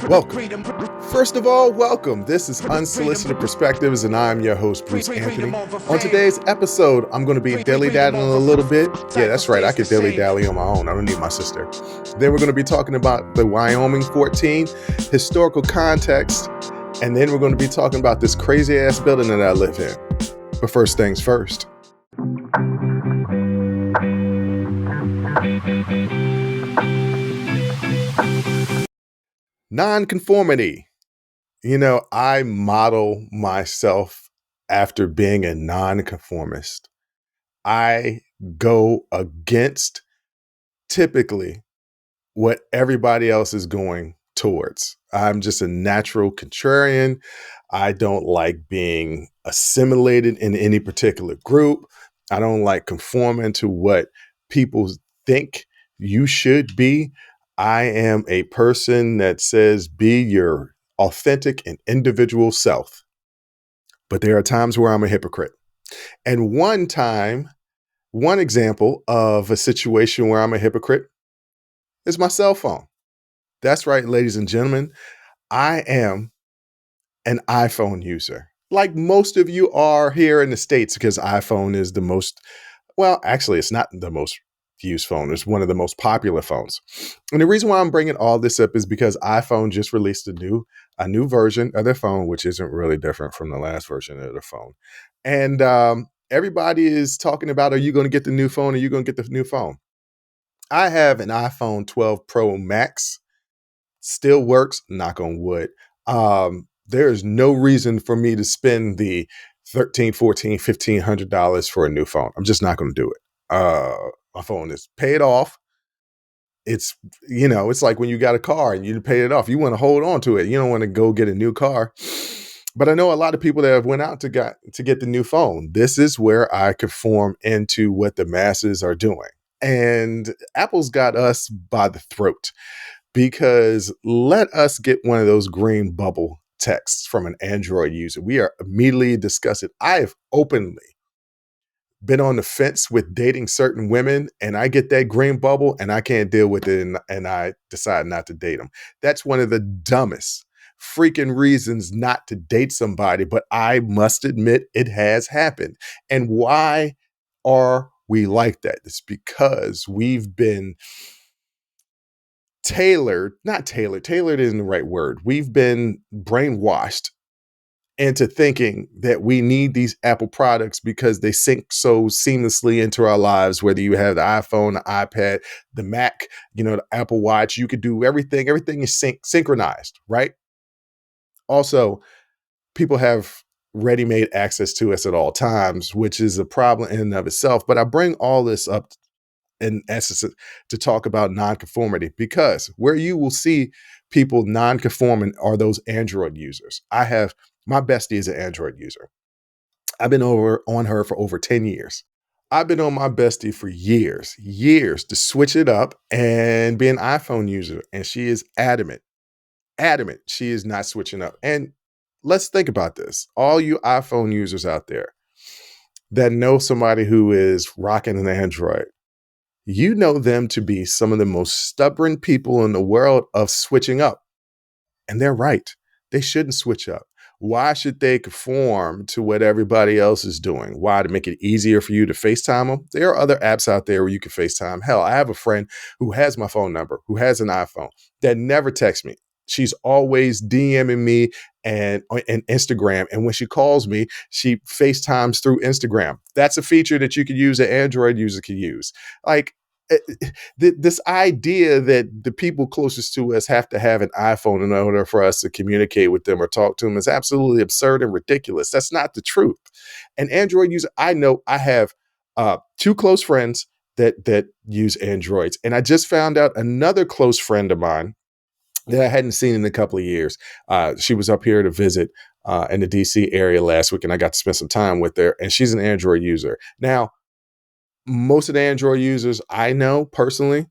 Welcome. First of all, welcome. This is Unsolicited Perspectives, and I'm your host, Bruce Anthony. On today's episode, I'm going to be dilly-dallying a little bit. Yeah, that's right. I could dilly-dally on my own. I don't need my sister. Then we're going to be talking about the Wyoming 14, historical context, and then we're going to be talking about this crazy-ass building that I live in. But first things first. Nonconformity. You know, I model myself after being a nonconformist. I go against typically what everybody else is going towards. I'm just a natural contrarian. I don't like being assimilated in any particular group. I don't like conforming to what people think you should be. I am a person that says be your authentic and individual self. But there are times where I'm a hypocrite. And one example of a situation where I'm a hypocrite is my cell phone. That's right, ladies and gentlemen. I am an iPhone user. Like most of you are here in the States, because iPhone is the most, well, actually, it's not the most used phone. It's one of the most popular phones. And the reason why I'm bringing all this up is because iPhone just released a new version of their phone, which isn't really different from the last version of the phone. And everybody is talking about, are you going to get the new phone? Are you going to get the new phone? I have an iPhone 12 Pro Max. Still works, knock on wood. There's no reason for me to spend the $1,300, $1,400, $1,500 for a new phone. I'm just not going to do it. My phone is paid off. It's like when you got a car and you pay it off, you want to hold on to it. You don't want to go get a new car. But I know a lot of people that have went out to get the new phone. This is where I conform into what the masses are doing. And Apple's got us by the throat, because let us get one of those green bubble texts from an Android user. We are immediately disgusted. I have openly been on the fence with dating certain women, and I get that green bubble and I can't deal with it, and I decide not to date them. That's one of the dumbest freaking reasons not to date somebody, but I must admit it has happened. And why are we like that? It's because we've been tailored isn't the right word. We've been brainwashed into thinking that we need these Apple products because they sync so seamlessly into our lives, whether you have the iPhone, the iPad, the Mac, the Apple Watch. You could do everything. Everything is synchronized, right? Also, people have ready-made access to us at all times, which is a problem in and of itself. But I bring all this up in essence to talk about nonconformity, because where you will see people nonconforming are those Android users. My bestie is an Android user. I've been on her for over 10 years. I've been on my bestie for years to switch it up and be an iPhone user. And she is adamant. She is not switching up. And let's think about this. All you iPhone users out there that know somebody who is rocking an Android, you know them to be some of the most stubborn people in the world of switching up. And they're right. They shouldn't switch up. Why should they conform to what everybody else is doing? Why? To make it easier for you to FaceTime them? There are other apps out there where you can FaceTime. Hell, I have a friend who has my phone number, who has an iPhone, that never texts me. She's always DMing me and Instagram. And when she calls me, she FaceTimes through Instagram. That's a feature that you could use, an Android user could use. Like, this idea that the people closest to us have to have an iPhone in order for us to communicate with them or talk to them is absolutely absurd and ridiculous. That's not the truth. An Android user, I know I have two close friends that use Androids. And I just found out another close friend of mine that I hadn't seen in a couple of years. She was up here to visit in the DC area last week, and I got to spend some time with her, and she's an Android user. Now, most of the Android users I know personally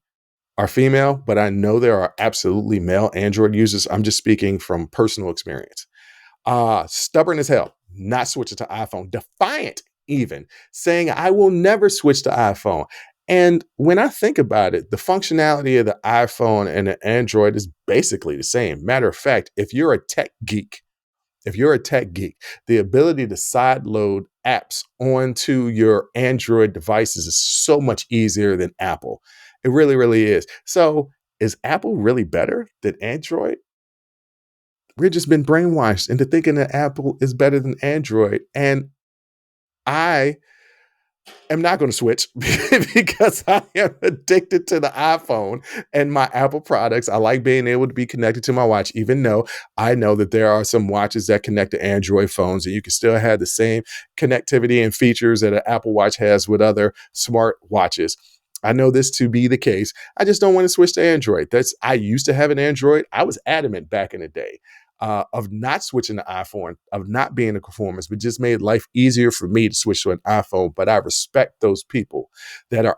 are female, but I know there are absolutely male Android users. I'm just speaking from personal experience. Stubborn as hell, not switching to iPhone, defiant even, saying I will never switch to iPhone. And when I think about it, the functionality of the iPhone and the Android is basically the same. Matter of fact, if you're a tech geek, the ability to sideload apps onto your Android devices is so much easier than Apple. It really, really is. So, is Apple really better than Android? We've just been brainwashed into thinking that Apple is better than Android. And I am not going to switch because I am addicted to the iPhone and my Apple products. I like being able to be connected to my watch, even though I know that there are some watches that connect to Android phones and you can still have the same connectivity and features that an Apple Watch has with other smart watches. I know this to be the case. I just don't want to switch to Android. I used to have an Android. I was adamant back in the day of not switching to iPhone, of not being a conformist, but just made life easier for me to switch to an iPhone. But I respect those people that are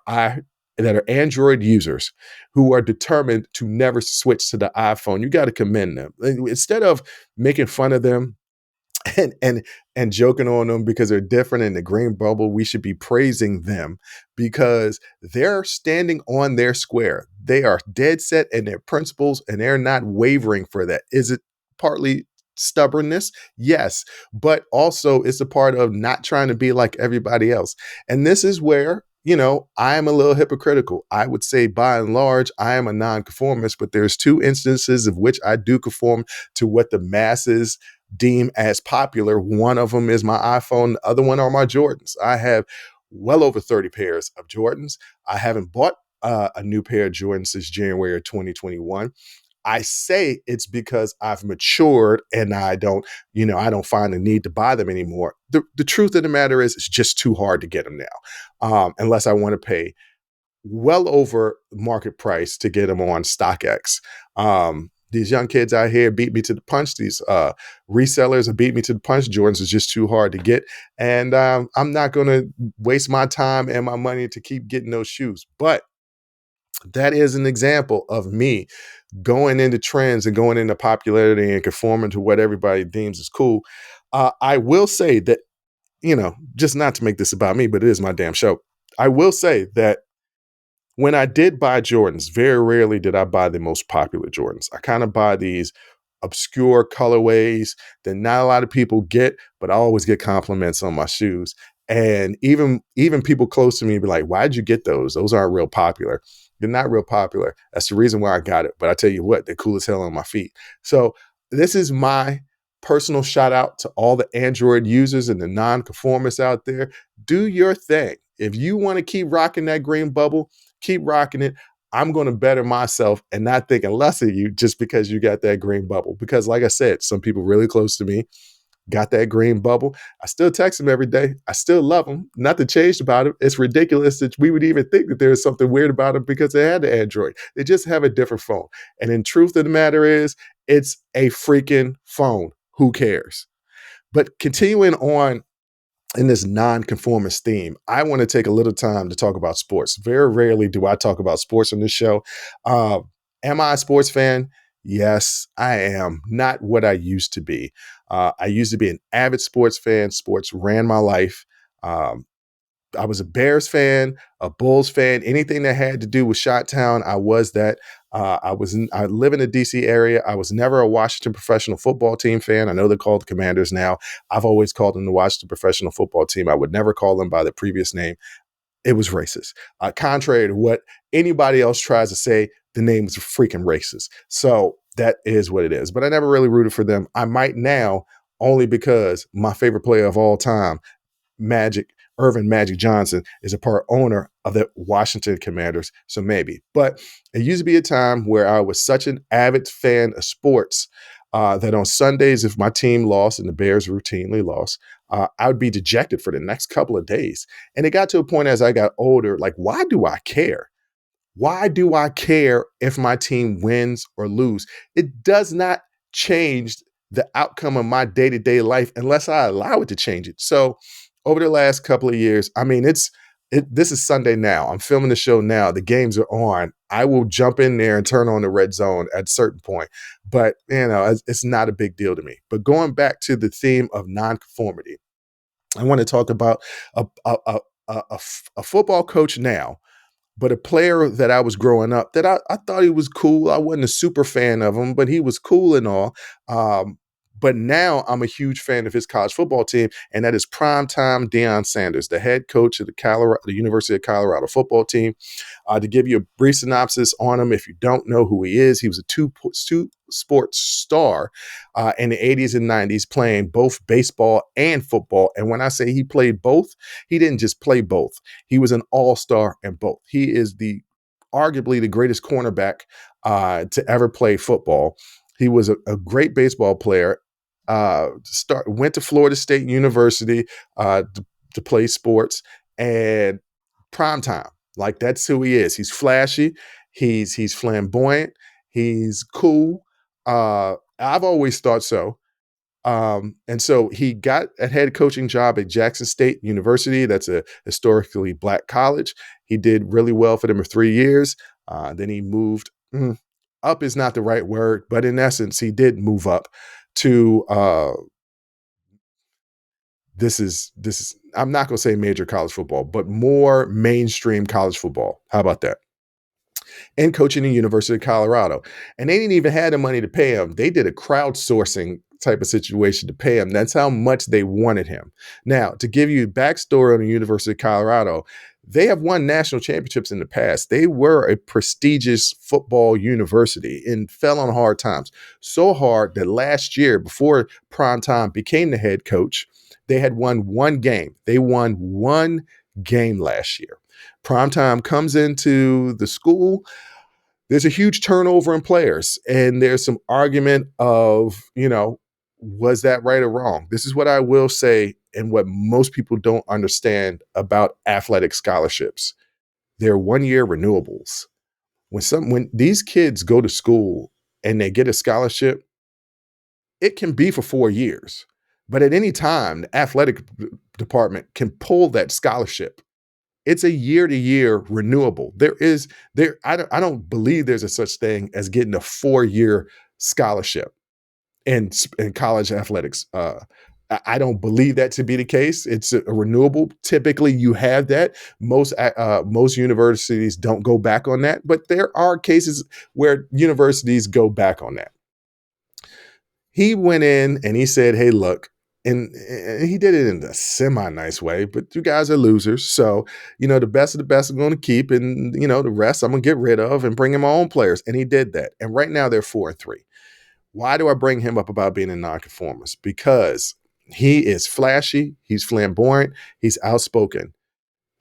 that are Android users who are determined to never switch to the iPhone. You got to commend them. Instead of making fun of them and and joking on them because they're different in the green bubble, we should be praising them because they're standing on their square. They are dead set in their principles and they're not wavering for that. Is it partly stubbornness? Yes, but also it's a part of not trying to be like everybody else. And this is where, I am a little hypocritical. I would say by and large, I am a nonconformist, but there's two instances of which I do conform to what the masses deem as popular. One of them is my iPhone. The other one are my Jordans. I have well over 30 pairs of Jordans. I haven't bought a new pair of Jordans since January of 2021. I say it's because I've matured and I don't find the need to buy them anymore. The truth of the matter is it's just too hard to get them now, unless I want to pay well over market price to get them on StockX. These young kids out here beat me to the punch. These resellers have beat me to the punch. Jordans is just too hard to get. And I'm not going to waste my time and my money to keep getting those shoes. But that is an example of me going into trends and going into popularity and conforming to what everybody deems is cool. I will say that, just not to make this about me, but it is my damn show. I will say that when I did buy Jordans, very rarely did I buy the most popular Jordans. I kind of buy these obscure colorways that not a lot of people get, but I always get compliments on my shoes. And even people close to me be like, "Why'd you get those? Those aren't real popular." They're not real popular. That's the reason why I got it. But I tell you what, they're cool as hell on my feet. So this is my personal shout out to all the Android users and the non-conformists out there. Do your thing. If you want to keep rocking that green bubble, keep rocking it. I'm going to better myself and not thinking less of you just because you got that green bubble. Because, like I said, some people really close to me got that green bubble. I still text them every day. I still love them. Nothing changed about it. It's ridiculous that we would even think that there's something weird about them because they had the Android. They just have a different phone. And in truth of the matter is, it's a freaking phone. Who cares? But continuing on in this nonconformist theme, I want to take a little time to talk about sports. Very rarely do I talk about sports on this show. Uh, am I a sports fan? Yes, I am. Not what I used to be. I used to be an avid sports fan. Sports ran my life. Um, I was a Bears fan, a Bulls fan, anything that had to do with Shot Town, I was that. I live in the DC area. I was never a Washington professional football team fan. I know they're called the Commanders now. I've always called them the Washington professional football team. I would never call them by the previous name. It was racist. Contrary to what anybody else tries to say, the name was freaking racist. So that is what it is. But I never really rooted for them. I might now, only because my favorite player of all time, Irvin Magic Johnson, is a part owner of the Washington Commanders. So maybe. But it used to be a time where I was such an avid fan of sports that on Sundays, if my team lost and the Bears routinely lost, I would be dejected for the next couple of days. And it got to a point as I got older, like, why do I care? Why do I care if my team wins or lose? It does not change the outcome of my day-to-day life unless I allow it to change it. So over the last couple of years, I mean, this is Sunday now. I'm filming the show now. The games are on. I will jump in there and turn on the red zone at a certain point. But, it's not a big deal to me. But going back to the theme of nonconformity, I want to talk about a football coach now But a player that I was growing up that I thought he was cool. I wasn't a super fan of him, but he was cool and all. But now I'm a huge fan of his college football team, and that is primetime Deion Sanders, the head coach of the University of Colorado football team. To give you a brief synopsis on him, if you don't know who he is, he was a two sports star in the 80s and 90s, playing both baseball and football. And when I say he played both, he didn't just play both. He was an all-star in both. He is arguably the greatest cornerback to ever play football. He was a great baseball player. Went to Florida State University to play sports, and prime time. Like, that's who he is. He's flashy. He's flamboyant. He's cool. I've always thought so. And so he got a head coaching job at Jackson State University. That's a historically Black college. He did really well for them for 3 years. Then he moved. Up is not the right word, but in essence, he did move up to this is I'm not going to say major college football, but more mainstream college football. How about that? And coaching the University of Colorado. And they didn't even have the money to pay him. They did a crowdsourcing type of situation to pay him. That's how much they wanted him. Now, to give you backstory on the University of Colorado, they have won national championships in the past. They were a prestigious football university and fell on hard times. So hard that last year, before Primetime became the head coach, they had won one game. They won one game last year. Primetime comes into the school. There's a huge turnover in players, and there's some argument of, was that right or wrong? This is what I will say, and what most people don't understand about athletic scholarships. They're 1-year renewables. When these kids go to school and they get a scholarship, it can be for 4 years. But at any time, the athletic department can pull that scholarship. It's a year-to-year renewable. I don't believe there's a such thing as getting a 4-year scholarship in college athletics. I don't believe that to be the case. It's a renewable. Typically, you have that. Most universities don't go back on that, but there are cases where universities go back on that. He went in and he said, "Hey, look." And he did it in a semi-nice way, but you guys are losers. So, the best of the best I'm going to keep, and, the rest I'm going to get rid of and bring in my own players. And he did that. And right now they're 4-3. Why do I bring him up about being a nonconformist? Because he is flashy, he's flamboyant, he's outspoken.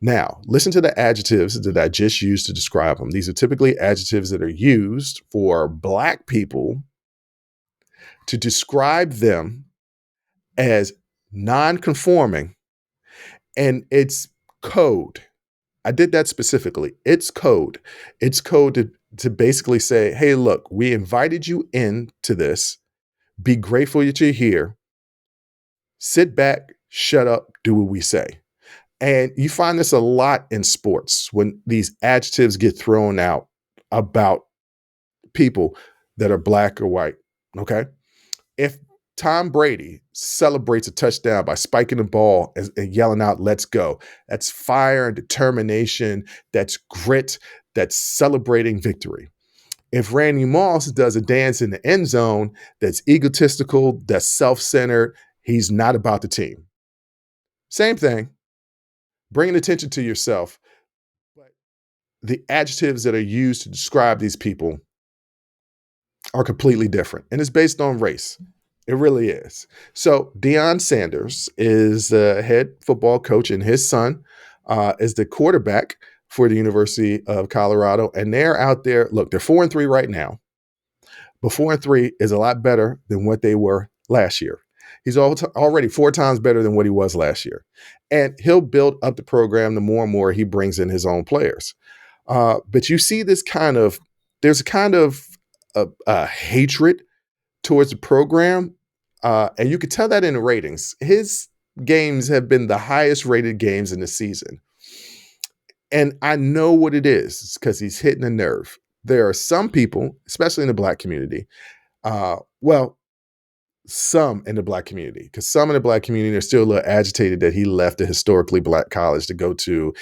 Now, listen to the adjectives that I just used to describe him. These are typically adjectives that are used for Black people to describe them as non-conforming, and it's code. I did that specifically. It's code. It's code to basically say, hey, look, we invited you into this. Be grateful that you're here. Sit back, shut up, do what we say. And you find this a lot in sports when these adjectives get thrown out about people that are Black or white. Okay. If Tom Brady celebrates a touchdown by spiking the ball and yelling out, "Let's go," that's fire and determination. That's grit. That's celebrating victory. If Randy Moss does a dance in the end zone, that's egotistical, that's self-centered, he's not about the team. Same thing, bringing attention to yourself. But the adjectives that are used to describe these people are completely different. And it's based on race. It really is. So Deion Sanders is the head football coach, and his son is the quarterback for the University of Colorado. And they're out there. Look, they're 4-3 right now. But 4-3 is a lot better than what they were last year. He's already 4 times better than what he was last year. And he'll build up the program the more and more he brings in his own players. But you see there's a kind of a hatred towards the program. And you could tell that in the ratings. His games have been the highest rated games in the season. And I know what it is. It's because he's hitting a nerve. There are some people, especially in the Black community, some in the Black community, because some in the Black community are still a little agitated that he left a historically Black college to go to,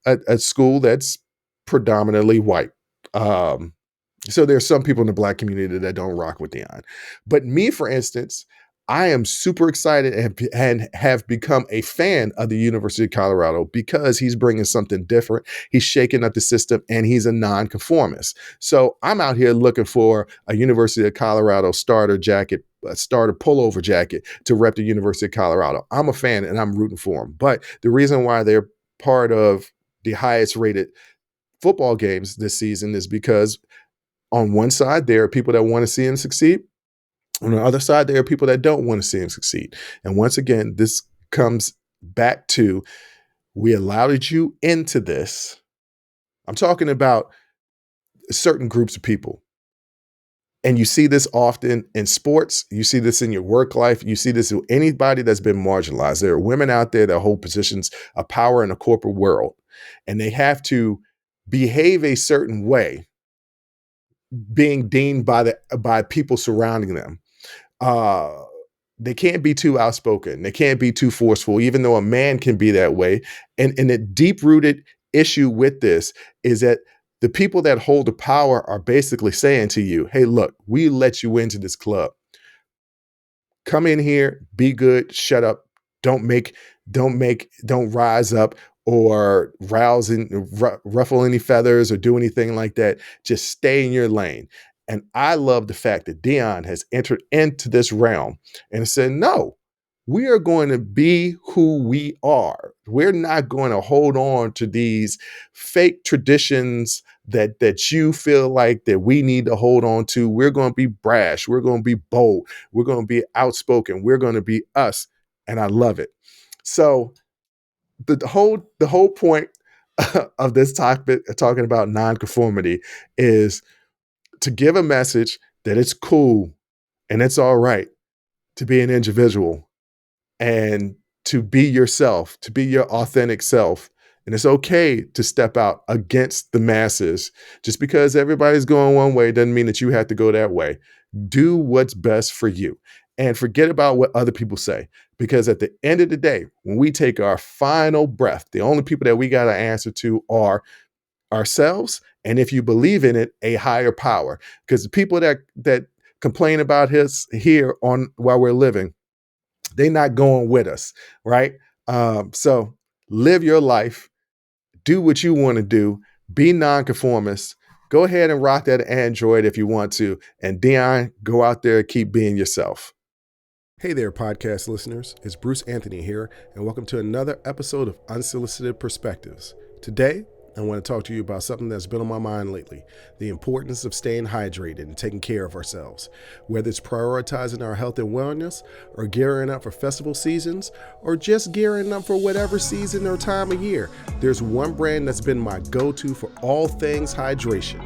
a school that's predominantly white. So there's some people in the Black community that don't rock with Deion. But me, for instance, I am super excited and have become a fan of the University of Colorado because he's bringing something different. He's shaking up the system and he's a nonconformist. So I'm out here looking for a University of Colorado starter jacket, a starter pullover jacket to rep the University of Colorado. I'm a fan and I'm rooting for him. But the reason why they're part of the highest rated football games this season is because on one side, there are people that want to see him succeed. On the other side, there are people that don't want to see him succeed. And once again, this comes back to, we allowed you into this. I'm talking about certain groups of people. And you see this often in sports. You see this in your work life. You see this with anybody that's been marginalized. There are women out there that hold positions of power in the corporate world, and they have to behave a certain way, being deemed by people surrounding them. They can't be too outspoken. They can't be too forceful, even though a man can be that way. And the deep-rooted issue with this is that the people that hold the power are basically saying to you, hey, look, we let you into this club. Come in here, be good, shut up, don't rise up or ruffle any feathers or do anything like that. Just stay in your lane. And I love the fact that Deion has entered into this realm and said, no, we are going to be who we are. We're not going to hold on to these fake traditions that you feel like that we need to hold on to. We're going to be brash. We're going to be bold. We're going to be outspoken. We're going to be us. And I love it. So the whole point of this topic, talking about nonconformity, is to give a message that it's cool and it's all right to be an individual and to be yourself, to be your authentic self. And it's okay to step out against the masses. Just because everybody's going one way doesn't mean that you have to go that way. Do what's best for you and forget about what other people say. Because at the end of the day, when we take our final breath, the only people that we got to answer to are ourselves, and if you believe in it, a higher power. Because the people that complain about us here on while we're living, they're not going with us, right? So live your life, do what you want to do, be nonconformist. Go ahead and rock that Android if you want to, and Deion, go out there and keep being yourself. Hey there, podcast listeners. It's Bruce Anthony here, and welcome to another episode of Unsolicited Perspectives. Today, I want to talk to you about something that's been on my mind lately, the importance of staying hydrated and taking care of ourselves. Whether it's prioritizing our health and wellness, or gearing up for festival seasons, or just gearing up for whatever season or time of year, there's one brand that's been my go-to for all things hydration,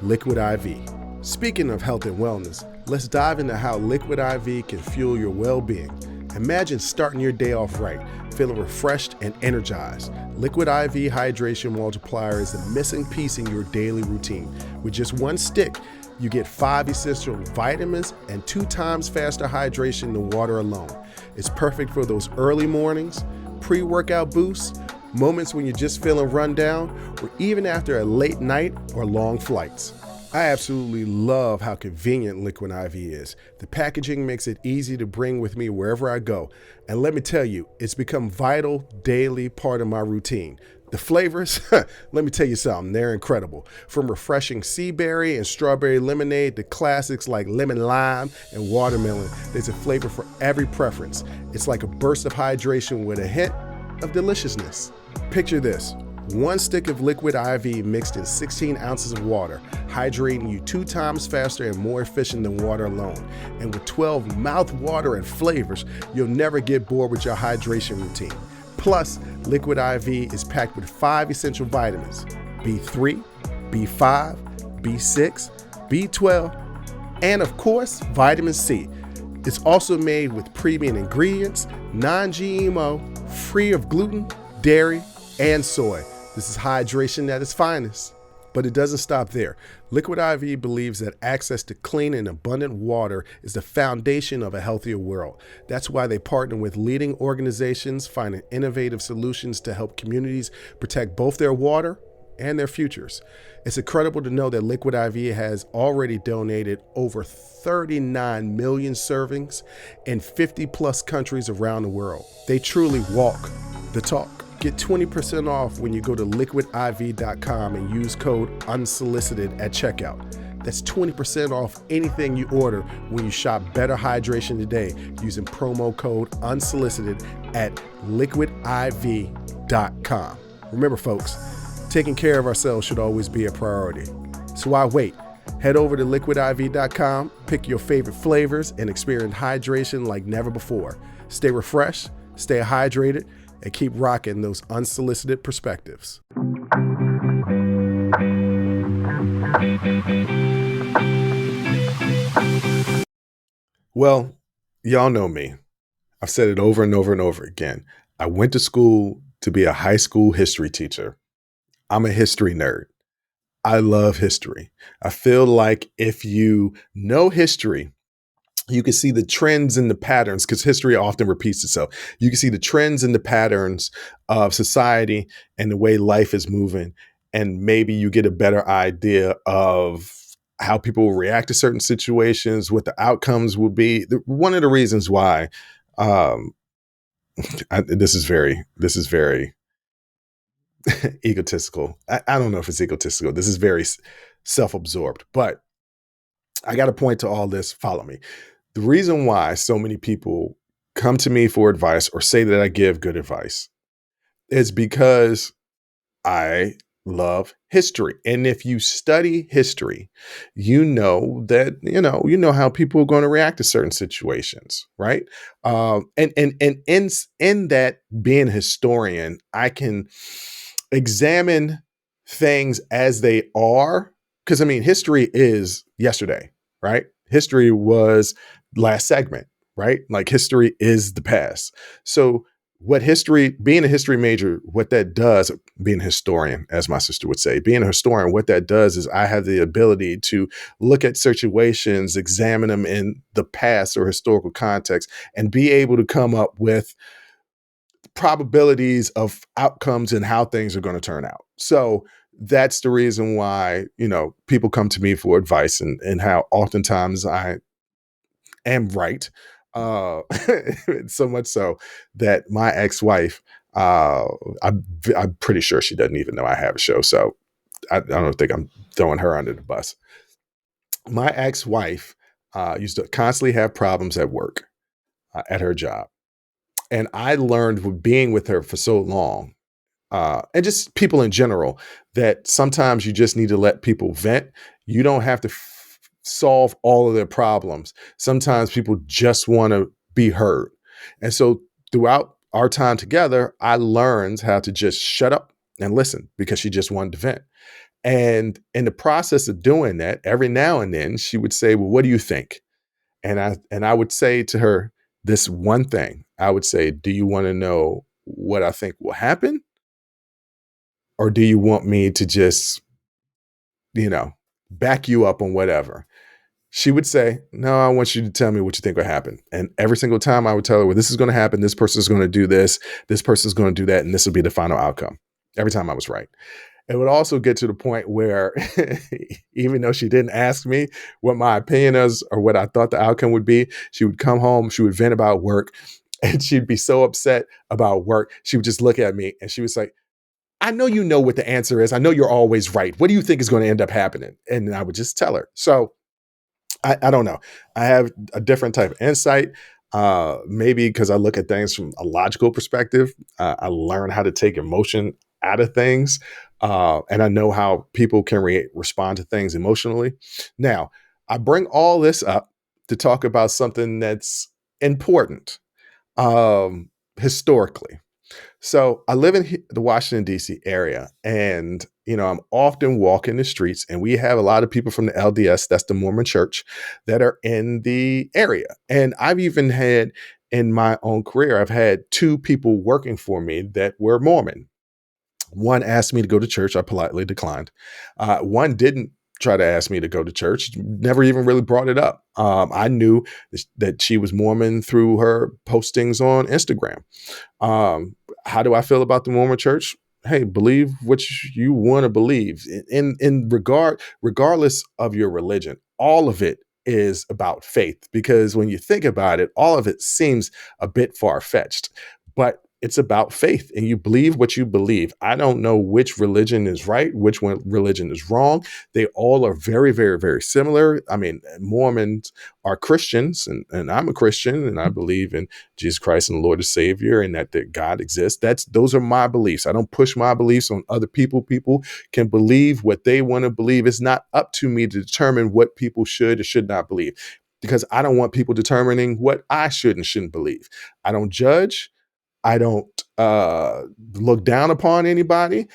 Liquid IV. Speaking of health and wellness, let's dive into how Liquid IV can fuel your well-being. Imagine starting your day off right, feeling refreshed and energized. Liquid IV Hydration Multiplier is the missing piece in your daily routine. With just one stick, you get 5 essential vitamins and 2 times faster hydration than water alone. It's perfect for those early mornings, pre-workout boosts, moments when you're just feeling run down, or even after a late night or long flights. I absolutely love how convenient Liquid IV is. The packaging makes it easy to bring with me wherever I go. And let me tell you, it's become vital daily part of my routine. The flavors, let me tell you something, they're incredible. From refreshing sea berry and strawberry lemonade to classics like lemon lime and watermelon, there's a flavor for every preference. It's like a burst of hydration with a hint of deliciousness. Picture this. 1 stick of Liquid IV mixed in 16 ounces of water, hydrating you 2 times faster and more efficient than water alone. And with 12 mouth-watering and flavors, you'll never get bored with your hydration routine. Plus, Liquid IV is packed with 5 essential vitamins: B3, B5, B6, B12, and of course, vitamin C. It's also made with premium ingredients, non-GMO, free of gluten, dairy, and soy. This is hydration at its finest. But it doesn't stop there. Liquid IV believes that access to clean and abundant water is the foundation of a healthier world. That's why they partner with leading organizations, finding innovative solutions to help communities protect both their water and their futures. It's incredible to know that Liquid IV has already donated over 39 million servings in 50 plus countries around the world. They truly walk the talk. Get 20% off when you go to liquidiv.com and use code UNSOLICITED at checkout. That's 20% off anything you order when you shop Better Hydration today using promo code UNSOLICITED at liquidiv.com. Remember, folks, taking care of ourselves should always be a priority. So why wait? Head over to liquidiv.com, pick your favorite flavors, and experience hydration like never before. Stay refreshed, stay hydrated, and keep rocking those unsolicited perspectives. Well, y'all know me. I've said it over and over and over again. I went to school to be a high school history teacher. I'm a history nerd. I love history. I feel like if you know history, you can see the trends and the patterns, because history often repeats itself. You can see the trends and the patterns of society and the way life is moving. And maybe you get a better idea of how people will react to certain situations, what the outcomes will be. One of the reasons why this is very egotistical. I don't know if it's egotistical. This is very self-absorbed, but I got to point to all this. Follow me. The reason why so many people come to me for advice or say that I give good advice is because I love history. And if you study history, you know that, you know how people are going to react to certain situations, right? And in that, being a historian, I can examine things as they are. Because I mean, history is yesterday, right? History was last segment, right? Like history is the past. So what history, being a history major, what that does, being a historian, as my sister would say, being a historian, what that does is I have the ability to look at situations, examine them in the past or historical context, and be able to come up with probabilities of outcomes and how things are going to turn out. So that's the reason why, people come to me for advice, and how oftentimes I am right. Uh, so much so that my ex-wife, I'm pretty sure she doesn't even know I have a show. So I don't think I'm throwing her under the bus. My ex-wife used to constantly have problems at work, at her job. And I learned with being with her for so long, and just people in general, that sometimes you just need to let people vent. You don't have to solve all of their problems. Sometimes people just want to be heard. And so throughout our time together, I learned how to just shut up and listen, because she just wanted to vent. And in the process of doing that, every now and then she would say, "Well, what do you think?" And I would say to her this one thing. I would say, "Do you want to know what I think will happen? Or do you want me to just, back you up on whatever?" She would say, "No, I want you to tell me what you think will happen." And every single time I would tell her, "Well, this is going to happen. This person is going to do this person is going to do that, and this will be the final outcome." Every time I was right. It would also get to the point where even though she didn't ask me what my opinion is or what I thought the outcome would be, she would come home, she would vent about work, and she'd be so upset about work. She would just look at me and she was like, "I know you know what the answer is. I know you're always right. What do you think is going to end up happening?" And I would just tell her. So I don't know. I have a different type of insight. Maybe because I look at things from a logical perspective. I learn how to take emotion out of things. And I know how people can respond to things emotionally. Now, I bring all this up to talk about something that's important, historically. So I live in the Washington, D.C. area, and, I'm often walking the streets, and we have a lot of people from the LDS, that's the Mormon church, that are in the area. And I've even had, in my own career, I've had two people working for me that were Mormon. One asked me to go to church. I politely declined. One didn't try to ask me to go to church, never even really brought it up. I knew that she was Mormon through her postings on Instagram. How do I feel about the Mormon church? Hey, believe what you want to believe. Regardless of your religion, all of it is about faith. Because when you think about it, all of it seems a bit far fetched, but it's about faith, and you believe what you believe. I don't know which religion is right, which one religion is wrong. They all are very, very, very similar. I mean, Mormons are Christians, and I'm a Christian, and I believe in Jesus Christ and the Lord and Savior, and that God exists. Those are my beliefs. I don't push my beliefs on other people. People can believe what they want to believe. It's not up to me to determine what people should or should not believe, because I don't want people determining what I should and shouldn't believe. I don't judge. I don't look down upon anybody.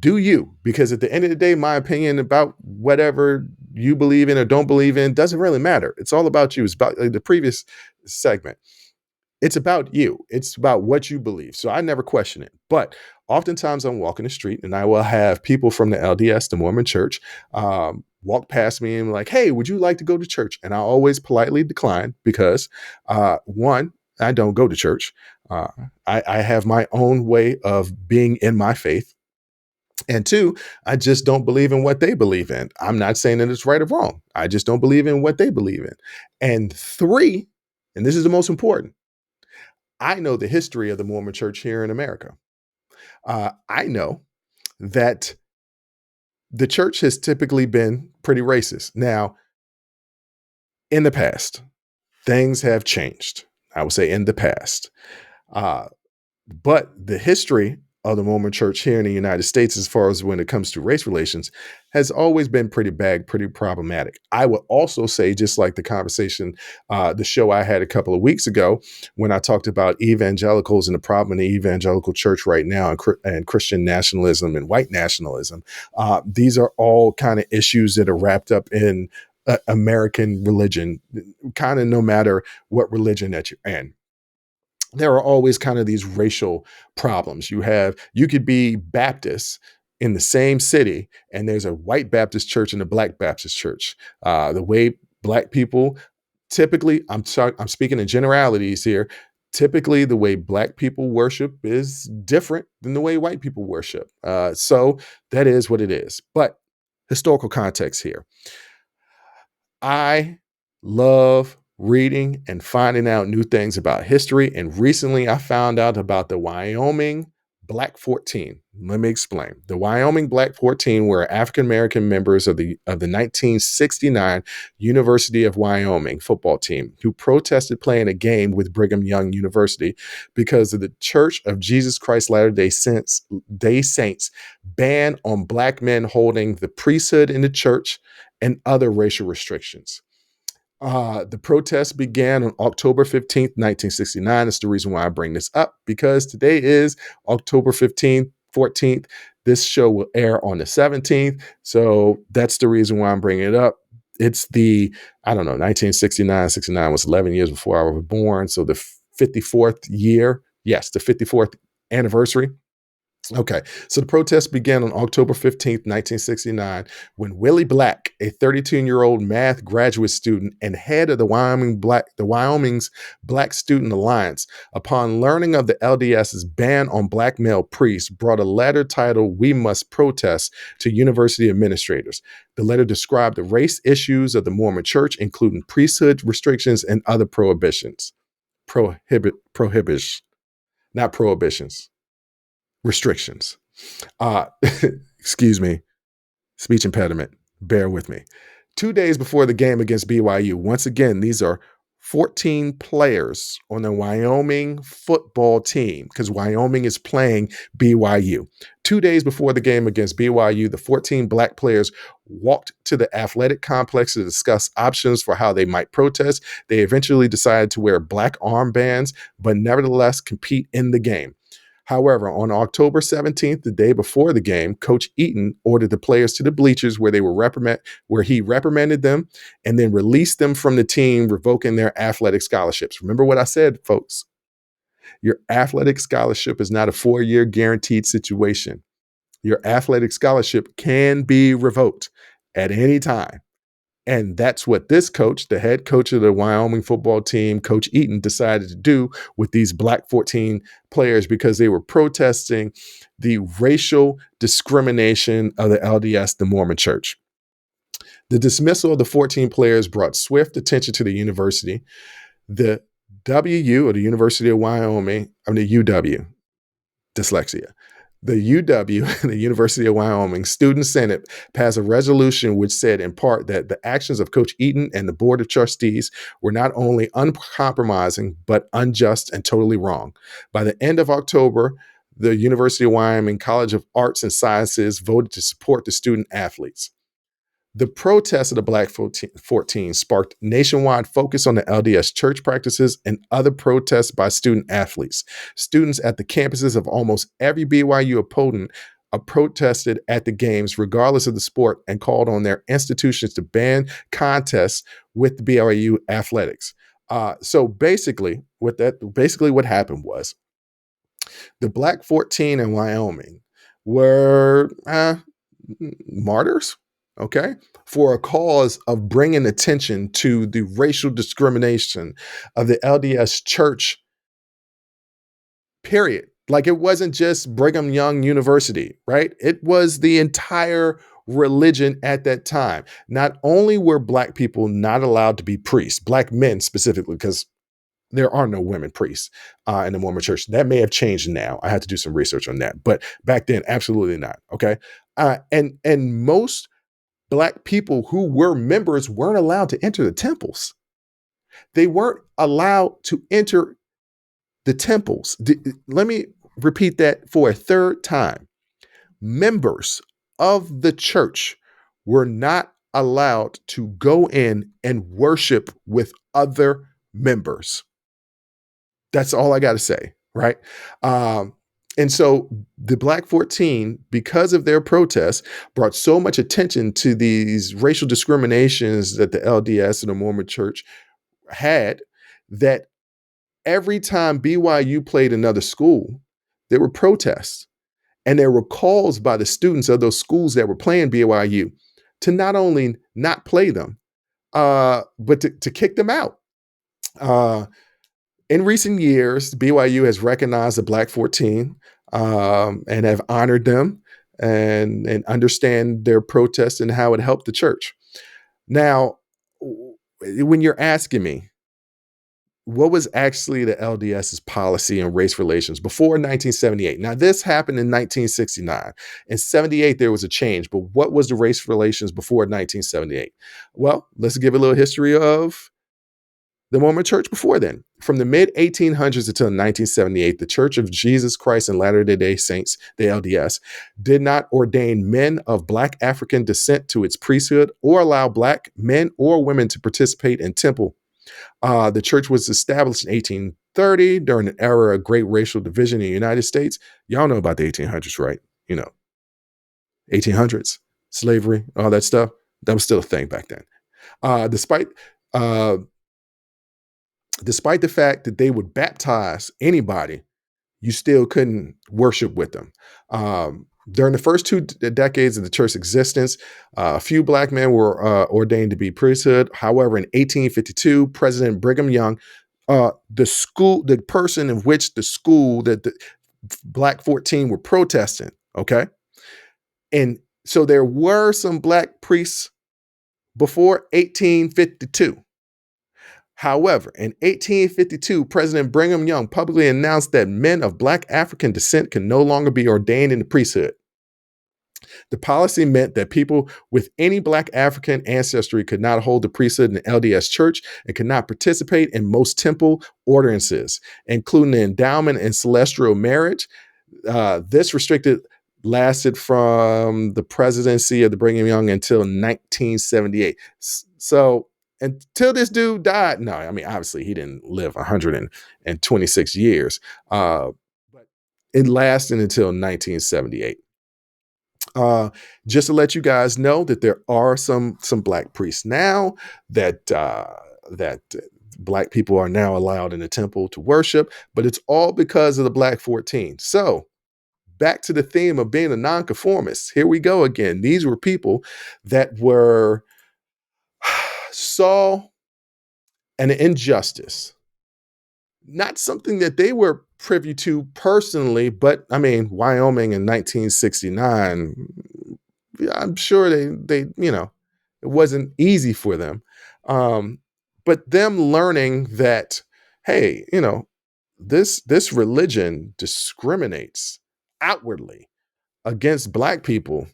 Do you? Because at the end of the day, my opinion about whatever you believe in or don't believe in doesn't really matter. It's all about you. It's about like the previous segment. It's about you. It's about what you believe. So I never question it. But oftentimes I'm walking the street and I will have people from the LDS, the Mormon church, walk past me and be like, hey, would you like to go to church? And I always politely decline because one, I don't go to church. Uh, I have my own way of being in my faith. And two, I just don't believe in what they believe in. I'm not saying that it's right or wrong. I just don't believe in what they believe in. And three, and this is the most important, I know the history of the Mormon church here in America. I know that the church has typically been pretty racist. Now, in the past, things have changed. I would say in the past. Uh, But the history of the Mormon church here in the United States, as far as when it comes to race relations, has always been pretty bad, pretty problematic. I would also say, just like the conversation, the show I had a couple of weeks ago, when I talked about evangelicals and the problem in the evangelical church right now, and Christian nationalism and white nationalism, these are all kind of issues that are wrapped up in American religion, kind of no matter what religion that you're in. There are always kind of these racial problems. You could be Baptist in the same city, and there's a white Baptist church and a black Baptist church. The way black people typically, I'm speaking in generalities here. Typically, the way black people worship is different than the way white people worship. So that is what it is. But historical context here. I love reading and finding out new things about history. And recently I found out about the Wyoming Black 14. Let me explain. The Wyoming Black 14 were African American members of the 1969 University of Wyoming football team who protested playing a game with Brigham Young University because of the Church of Jesus Christ Latter-day Saints ban on black men holding the priesthood in the church and other racial restrictions. The protest began on October 15th, 1969. That's the reason why I bring this up, because today is October 15th, 14th. This show will air on the 17th. So that's the reason why I'm bringing it up. It's I don't know, 1969. 69 was 11 years before I was born. So the 54th year, yes, the 54th anniversary. Okay, so the protest began on October 15th, 1969, when Willie Black, a 32-year-old math graduate student and head of the Wyoming's Black Student Alliance, upon learning of the LDS's ban on black male priests, brought a letter titled "We Must Protest" to university administrators. The letter described the race issues of the Mormon Church, including priesthood restrictions and other prohibitions. Prohibitions, not prohibitions. Restrictions. Uh, excuse me, speech impediment. Bear with me. 2 days before the game against BYU, once again, these are 14 players on the Wyoming football team, because Wyoming is playing BYU. 2 days before the game against BYU, the 14 black players walked to the athletic complex to discuss options for how they might protest. They eventually decided to wear black armbands, but nevertheless compete in the game. However, on October 17th, the day before the game, Coach Eaton ordered the players to the bleachers where he reprimanded them and then released them from the team, revoking their athletic scholarships. Remember what I said, folks. Your athletic scholarship is not a 4-year guaranteed situation. Your athletic scholarship can be revoked at any time. And that's what this coach, the head coach of the Wyoming football team, Coach Eaton, decided to do with these Black 14 players because they were protesting the racial discrimination of the LDS, the Mormon Church. The dismissal of the 14 players brought swift attention to the university. The WU, or the University of Wyoming, the UW, dyslexia. The UW, the University of Wyoming Student Senate passed a resolution which said in part that the actions of Coach Eaton and the Board of Trustees were not only uncompromising, but unjust and totally wrong. By the end of October, the University of Wyoming College of Arts and Sciences voted to support the student athletes. The protest of the Black 14 sparked nationwide focus on the LDS Church practices and other protests by student athletes. Students at the campuses of almost every BYU opponent protested at the games, regardless of the sport, and called on their institutions to ban contests with the BYU athletics. So basically, what happened was the Black 14 in Wyoming were martyrs, okay, for a cause of bringing attention to the racial discrimination of the LDS Church, period. Like, it wasn't just Brigham Young University, right? It was the entire religion at that time. Not only were Black people not allowed to be priests, Black men specifically, because there are no women priests in the Mormon Church. That may have changed now. I had to do some research on that, but back then, absolutely not. Okay, and most Black people who were members weren't allowed to enter the temples. They weren't allowed to enter the temples. Let me repeat that for a third time. Members of the church were not allowed to go in and worship with other members. That's all I got to say, right? And so the Black 14, because of their protests, brought so much attention to these racial discriminations that the LDS and the Mormon Church had that every time BYU played another school, there were protests. And there were calls by the students of those schools that were playing BYU to not only not play them, but to kick them out. In recent years, BYU has recognized the Black 14 and have honored them and understand their protest and how it helped the church. Now, when you're asking me, what was actually the LDS's policy on race relations before 1978? Now, this happened in 1969. In 78, there was a change, but what was the race relations before 1978? Well, let's give a little history of the Mormon Church before then. From the mid-1800s until 1978, the Church of Jesus Christ and Latter-day Saints, the LDS, did not ordain men of Black African descent to its priesthood or allow Black men or women to participate in temple. The church was established in 1830 during an era of great racial division in the United States. Y'all know about the 1800s, right? 1800s, slavery, all that stuff. That was still a thing back then. Despite the fact that they would baptize anybody, you still couldn't worship with them. During the first 2 decades of the church's existence, a few Black men were ordained to be priesthood. However, in 1852, President Brigham Young, the person in which the school that the Black 14 were protesting, okay? And so there were some Black priests before 1852. However, in 1852, President Brigham Young publicly announced that men of Black African descent can no longer be ordained in the priesthood. The policy meant that people with any Black African ancestry could not hold the priesthood in the LDS Church and could not participate in most temple ordinances, including the endowment and celestial marriage. This restricted lasted from the presidency of the Brigham Young until 1978. So until this dude died, no, I mean, obviously he didn't live 126 years, but it lasted until 1978. Just to let you guys know that there are some Black priests now that Black people are now allowed in the temple to worship, but it's all because of the Black 14. So back to the theme of being a nonconformist. Here we go again. These were people that were saw an injustice, not something that they were privy to personally, but I mean, Wyoming in 1969, I'm sure they it wasn't easy for them. Um, but them learning that, hey, this religion discriminates outwardly against Black people.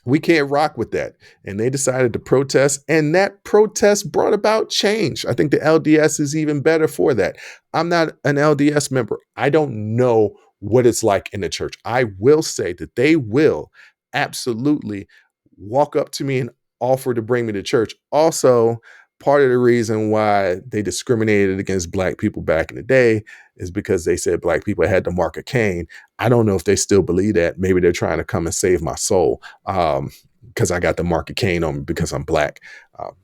We can't rock with that. And they decided to protest, and that protest brought about change. I think the LDS is even better for that. I'm not an LDS member. I don't know what it's like in the church. I will say that they will absolutely walk up to me and offer to bring me to church. Also, part of the reason why they discriminated against Black people back in the day is because they said Black people had the mark of Cain. I don't know if they still believe that. Maybe they're trying to come and save my soul because I got the mark of Cain on me because I'm Black.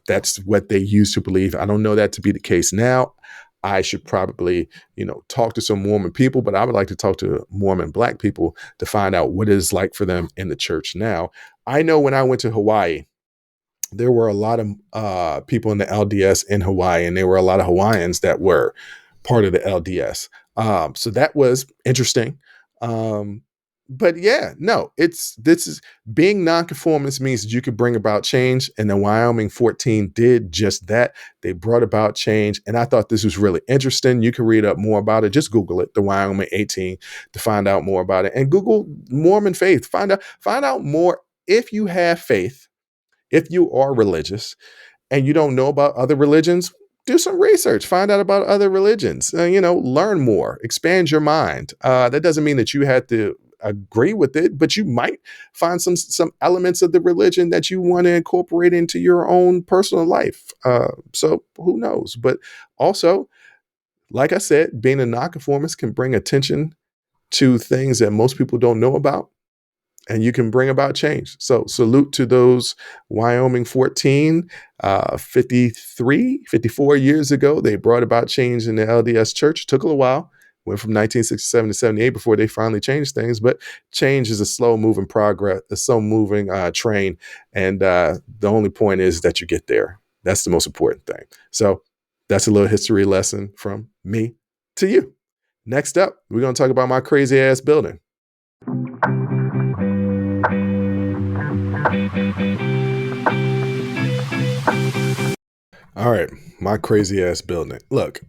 That's what they used to believe. I don't know that to be the case now. I should probably, talk to some Mormon people, but I would like to talk to Mormon Black people to find out what it is like for them in the church now. I know when I went to Hawaii, there were a lot of people in the LDS in Hawaii, and there were a lot of Hawaiians that were part of the LDS. So that was interesting. But yeah, no, this is being nonconformist means that you could bring about change. And the Wyoming 14 did just that. They brought about change. And I thought this was really interesting. You can read up more about it. Just Google it, the Wyoming 18, to find out more about it. And Google Mormon faith. Find out more if you have faith. If you are religious and you don't know about other religions, do some research, find out about other religions, learn more, expand your mind. That doesn't mean that you have to agree with it, but you might find some elements of the religion that you want to incorporate into your own personal life. So who knows? But also, like I said, being a nonconformist can bring attention to things that most people don't know about, and you can bring about change. So salute to those Wyoming 14, 54 years ago. They brought about change in the LDS Church. It took a little while. Went from 1967 to 78 before they finally changed things. But change is a slow moving train. And the only point is that you get there. That's the most important thing. So that's a little history lesson from me to you. Next up, we're going to talk about my crazy ass building. All right, my crazy ass building. Look,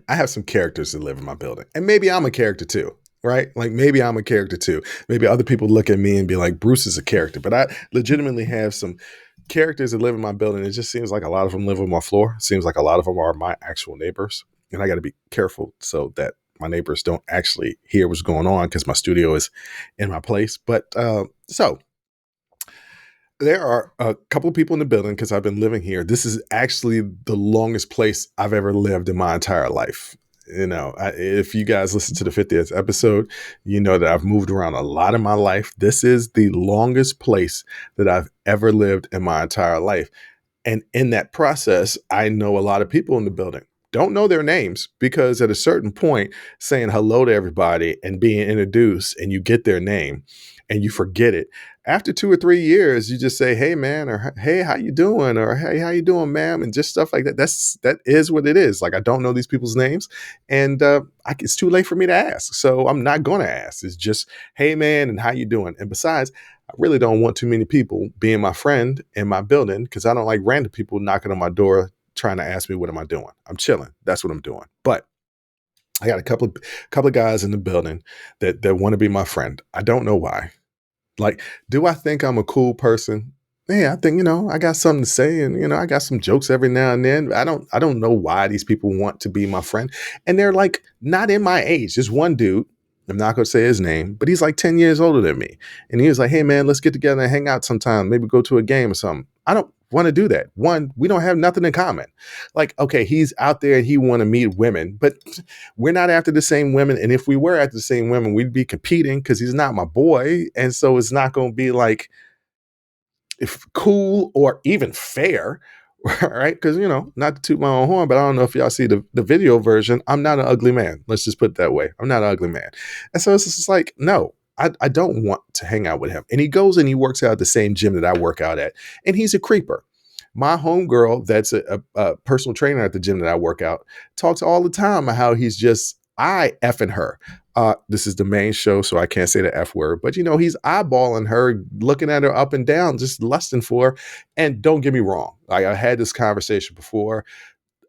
I have some characters that live in my building, and maybe I'm a character too, right? Like maybe I'm a character too. Maybe other people look at me and be like, Bruce is a character, but I legitimately have some characters that live in my building. It just seems like a lot of them live on my floor. It seems like a lot of them are my actual neighbors, and I got to be careful so that my neighbors don't actually hear what's going on because my studio is in my place. But so there are a couple of people in the building because I've been living here. This is actually the longest place I've ever lived in my entire life. If you guys listen to the 50th episode, you know that I've moved around a lot in my life. This is the longest place that I've ever lived in my entire life. And in that process, I know a lot of people in the building. Don't know their names because at a certain point, saying hello to everybody and being introduced and you get their name and you forget it. After 2 or 3 years, you just say, hey, man, or hey, how you doing? Or hey, how you doing, ma'am? And just stuff like that. That is what it is. Like, I don't know these people's names and it's too late for me to ask. So I'm not going to ask. It's just, hey, man, and how you doing? And besides, I really don't want too many people being my friend in my building because I don't like random people knocking on my door trying to ask me, what am I doing? I'm chilling. That's what I'm doing. But I got a couple of guys in the building that want to be my friend. I don't know why. Like, do I think I'm a cool person? Yeah, I think, I got something to say and, I got some jokes every now and then. I don't know why these people want to be my friend. And they're like, not in my age. There's one dude, I'm not going to say his name, but he's like 10 years older than me. And he was like, hey, man, let's get together and hang out sometime. Maybe go to a game or something. I don't want to do that. One, we don't have nothing in common. Like, okay, he's out there and he want to meet women, but we're not after the same women. And if we were after the same women, we'd be competing because he's not my boy. And so it's not going to be like if cool or even fair. Right. Because, not to toot my own horn, but I don't know if y'all see the video version. I'm not an ugly man. Let's just put it that way. I'm not an ugly man. And so it's just like, no, I don't want to hang out with him. And he goes and he works out at the same gym that I work out at. And he's a creeper. My homegirl, that's a personal trainer at the gym that I work out, talks all the time about how he's just I effing her. This is the main show, so I can't say the F word, but he's eyeballing her, looking at her up and down, just lusting for her. And don't get me wrong, I had this conversation before.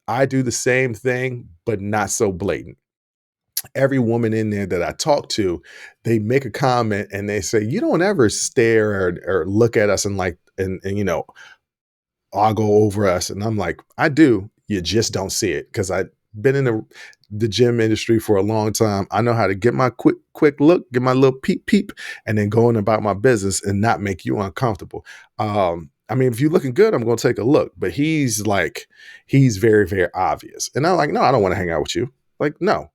I do the same thing, but not so blatant. Every woman in there that I talk to, they make a comment and they say, "You don't ever stare or look at us and ogle over us." And I'm like, "I do. You just don't see it because I've been in the gym industry for a long time. I know how to get my quick look, get my little peep, and then go on about my business and not make you uncomfortable." I mean, if you're looking good, I'm going to take a look. But he's very, very obvious. And I'm like, "No, I don't want to hang out with you." Like, no.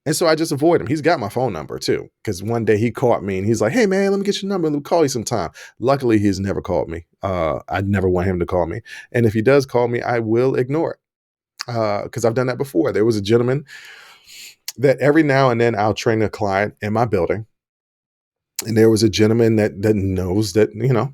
And so I just avoid him. He's got my phone number too. Because one day he caught me and he's like, "Hey man, let me get your number. Let me call you sometime." Luckily, he's never called me. I'd never want him to call me. And if he does call me, I will ignore it. Because I've done that before. There was a gentleman that every now and then I'll train a client in my building. And there was a gentleman that knows that,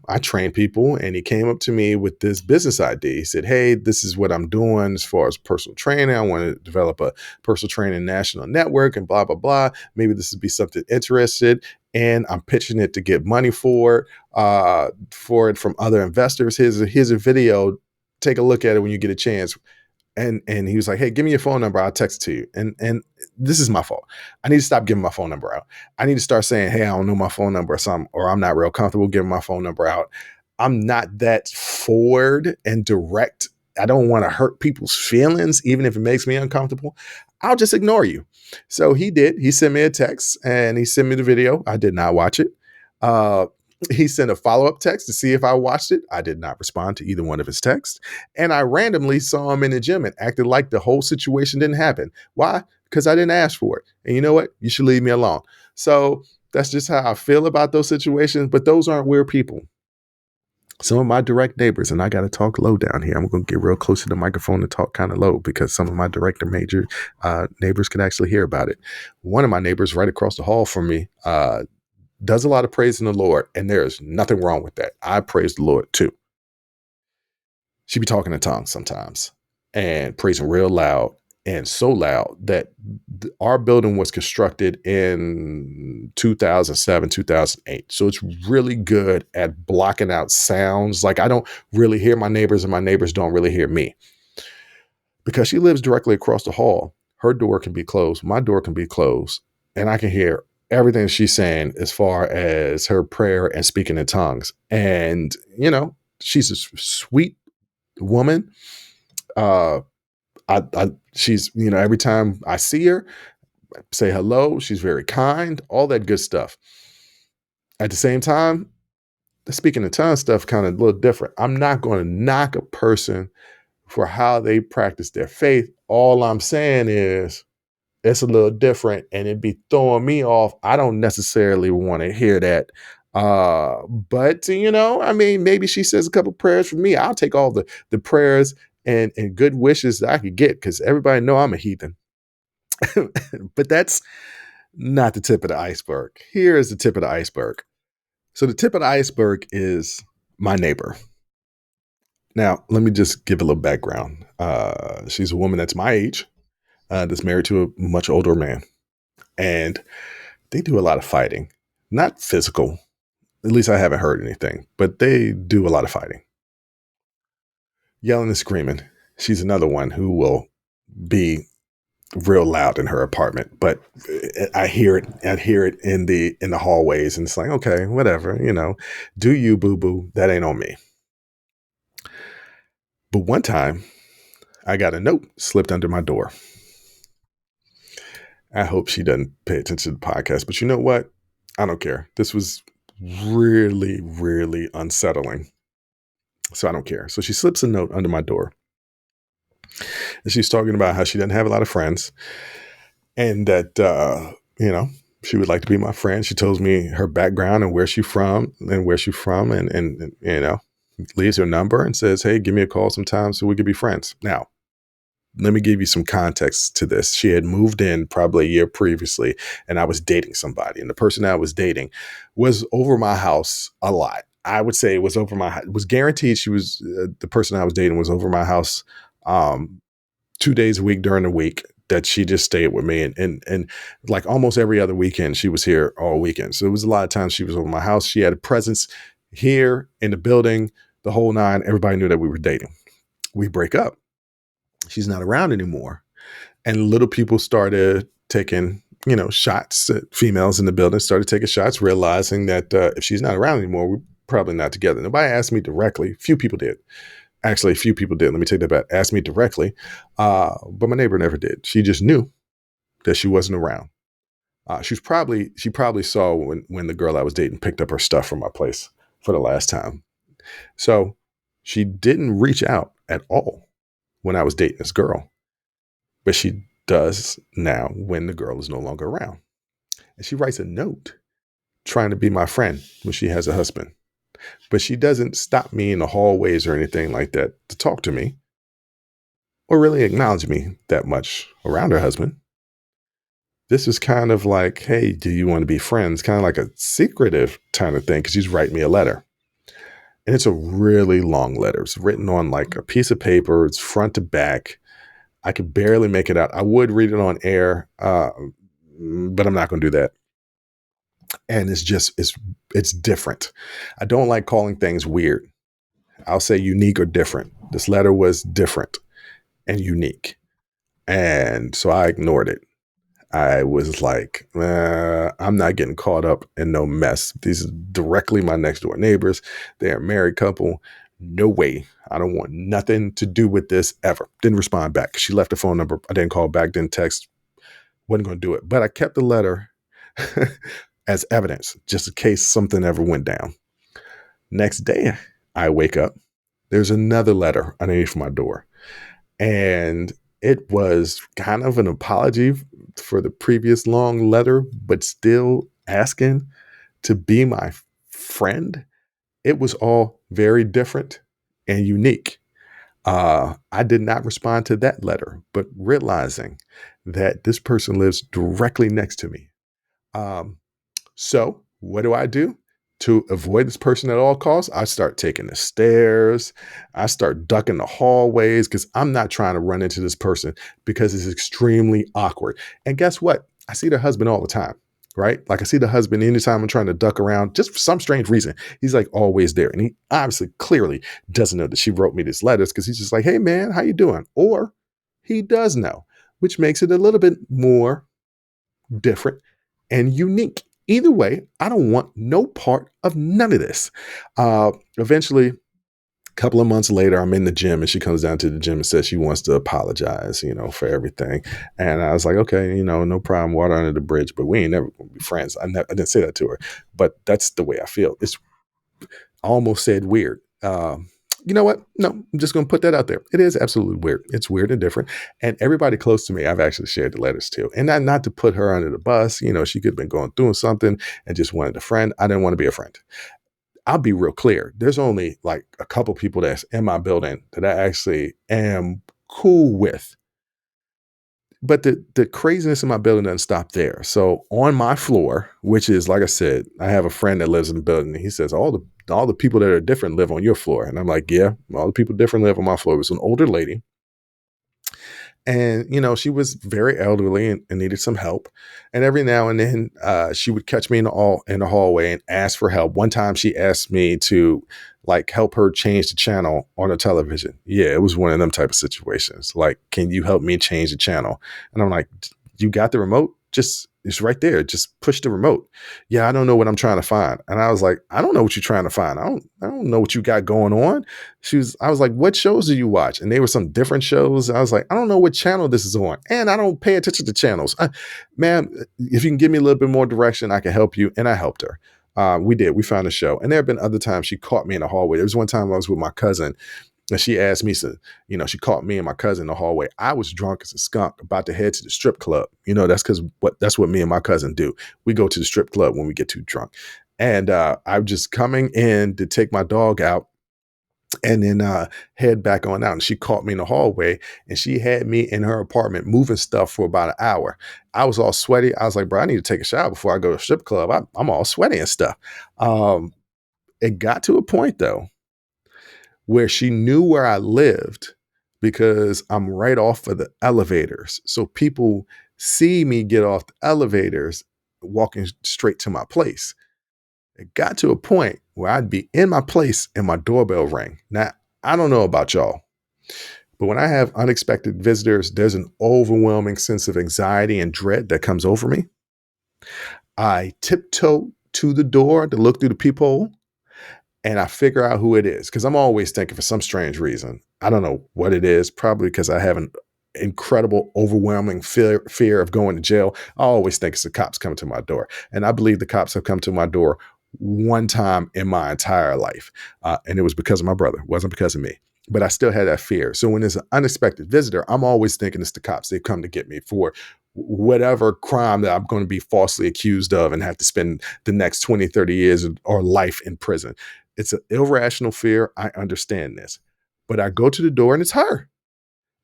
I train people. And he came up to me with this business idea. He said, "Hey, this is what I'm doing as far as personal training. I want to develop a personal training national network and blah, blah, blah. Maybe this would be something interested. And I'm pitching it to get money for it from other investors. Here's a video. Take a look at it when you get a chance." And he was like, "Hey, give me your phone number. I'll text it to you." And this is my fault. I need to stop giving my phone number out. I need to start saying, "Hey, I don't know my phone number," or something, or "I'm not real comfortable giving my phone number out." I'm not that forward and direct. I don't want to hurt people's feelings, even if it makes me uncomfortable. I'll just ignore you. So he did. He sent me a text and he sent me the video. I did not watch it. He sent a follow-up text to see if I watched it. I did not respond to either one of his texts. And I randomly saw him in the gym and acted like the whole situation didn't happen. Why? Because I didn't ask for it. And you know what? You should leave me alone. So that's just how I feel about those situations. But those aren't weird people. Some of my direct neighbors, and I got to talk low down here. I'm going to get real close to the microphone and talk kind of low because some of my direct and major neighbors can actually hear about it. One of my neighbors right across the hall from me does a lot of praising the Lord, and there's nothing wrong with that. I praise the Lord too. She be talking in tongues sometimes and praising real loud, and so loud that our building was constructed in 2007, 2008. So it's really good at blocking out sounds. Like I don't really hear my neighbors and my neighbors don't really hear me. Because she lives directly across the hall, her door can be closed, my door can be closed, and I can hear everything she's saying as far as her prayer and speaking in tongues. And, she's a sweet woman. She's, every time I see her, say hello, she's very kind, all that good stuff. At the same time, the speaking in tongues stuff kind of a little different. I'm not going to knock a person for how they practice their faith. All I'm saying is it's a little different and it'd be throwing me off. I don't necessarily want to hear that. But I mean, maybe she says a couple prayers for me. I'll take all the prayers and good wishes that I could get because everybody know I'm a heathen. But that's not the tip of the iceberg. Here is the tip of the iceberg. So the tip of the iceberg is my neighbor. Now, let me just give a little background. She's a woman that's my age, that's married to a much older man. And they do a lot of fighting. Not physical. At least I haven't heard anything. But they do a lot of fighting. Yelling and screaming. She's another one who will be real loud in her apartment. But I hear it in the hallways. And it's like, okay, whatever, do you, boo-boo. That ain't on me. But one time, I got a note slipped under my door. I hope she doesn't pay attention to the podcast, but you know what? I don't care. This was really, really unsettling. So I don't care. So she slips a note under my door. And she's talking about how she doesn't have a lot of friends and that, she would like to be my friend. She tells me her background and where she's from and leaves her number and says, "Hey, give me a call sometime so we could be friends." Now, let me give you some context to this. She had moved in probably a year previously, and I was dating somebody. And the person I was dating was over my house a lot. I would say it was over my, it was guaranteed she was, the person I was dating was over my house 2 days a week during the week that she just stayed with me. And like almost every other weekend, she was here all weekend. So it was a lot of times she was over my house. She had a presence here in the building, the whole nine. Everybody knew that we were dating. We break up. She's not around anymore. And little people started taking, shots at females in the building, started taking shots, realizing that if she's not around anymore, we're probably not together. Nobody asked me directly. Few people did. Actually, a few people did. Let me take that back. Asked me directly. But my neighbor never did. She just knew that she wasn't around. She probably saw when the girl I was dating picked up her stuff from my place for the last time. So she didn't reach out at all when I was dating this girl, but she does now when the girl is no longer around. And she writes a note trying to be my friend when she has a husband, but she doesn't stop me in the hallways or anything like that to talk to me or really acknowledge me that much around her husband. This is kind of like, hey, do you want to be friends? Kind of like a secretive kind of thing, because she's writing me a letter. And it's a really long letter. It's written on like a piece of paper. It's front to back. I could barely make it out. I would read it on air, but I'm not going to do that. And it's different. I don't like calling things weird. I'll say unique or different. This letter was different and unique. And so I ignored it. I was like, I'm not getting caught up in no mess. These are directly my next door neighbors. They're a married couple. No way. I don't want nothing to do with this ever. Didn't respond back. She left the phone number. I didn't call back, didn't text. Wasn't going to do it. But I kept the letter as evidence, just in case something ever went down. Next day, I wake up. There's another letter underneath my door. And it was kind of an apology for the previous long letter, but still asking to be my friend. It was all very different and unique. I did not respond to that letter, but realizing that this person lives directly next to me. So what do? To avoid this person at all costs, I start taking the stairs. I start ducking the hallways because I'm not trying to run into this person because it's extremely awkward. And guess what? I see their husband all the time, right? Like I see the husband anytime I'm trying to duck around, just for some strange reason. He's like always there. And he obviously clearly doesn't know that she wrote me these letters because he's just like, hey man, how you doing? Or he does know, which makes it a little bit more different and unique. Either way, I don't want no part of none of this. Eventually, a couple of months later, I'm in the gym and she comes down to the gym and says she wants to apologize, for everything. And I was like, okay, no problem, water under the bridge, but we ain't never gonna be friends. I didn't say that to her, but that's the way I feel. I almost said weird. You know what? No, I'm just going to put that out there. It is absolutely weird. It's weird and different. And everybody close to me, I've actually shared the letters to. And not to put her under the bus. She could have been going through something and just wanted a friend. I didn't want to be a friend. I'll be real clear. There's only like a couple people that's in my building that I actually am cool with. But the craziness in my building doesn't stop there. So on my floor, which is, like I said, I have a friend that lives in the building. And he says, all the people that are different live on your floor. And I'm like, yeah, all the people different live on my floor. It was an older lady. And, she was very elderly and needed some help. And every now and then she would catch me in the hallway and ask for help. One time she asked me to help her change the channel on the television. Yeah, it was one of them type of situations. Like, can you help me change the channel? And I'm like, you got the remote? It's right there. Just push the remote. Yeah, I don't know what I'm trying to find. And I was like, I don't know what you're trying to find. I don't know what you got going on. I was like, what shows do you watch? And they were some different shows. I was like, I don't know what channel this is on. And I don't pay attention to channels. Man, if you can give me a little bit more direction, I can help you. And I helped her. We did. We found a show. And there have been other times she caught me in the hallway. There was one time I was with my cousin. And she asked me, she caught me and my cousin in the hallway. I was drunk as a skunk about to head to the strip club. That's what me and my cousin do. We go to the strip club when we get too drunk. And I'm just coming in to take my dog out. and then head back on out. And she caught me in the hallway, and she had me in her apartment moving stuff for about an hour. I was all sweaty. I was like, bro, I need to take a shower before I go to the strip club. I'm all sweaty and stuff. It got to a point though where she knew where I lived because I'm right off of the elevators. So people see me get off the elevators walking straight to my place. It got to a point where I'd be in my place and my doorbell rang. Now, I don't know about y'all, but when I have unexpected visitors, there's an overwhelming sense of anxiety and dread that comes over me. I tiptoe to the door to look through the peephole, and I figure out who it is because I'm always thinking for some strange reason. I don't know what it is, probably because I have an incredible, overwhelming fear of going to jail. I always think it's the cops coming to my door. And I believe the cops have come to my door one time in my entire life. And it was because of my brother. It wasn't because of me. But I still had that fear. So when there's an unexpected visitor, I'm always thinking it's the cops. They've come to get me for whatever crime that I'm going to be falsely accused of and have to spend the next 20, 30 years or life in prison. It's an irrational fear. I understand this. But I go to the door and it's her.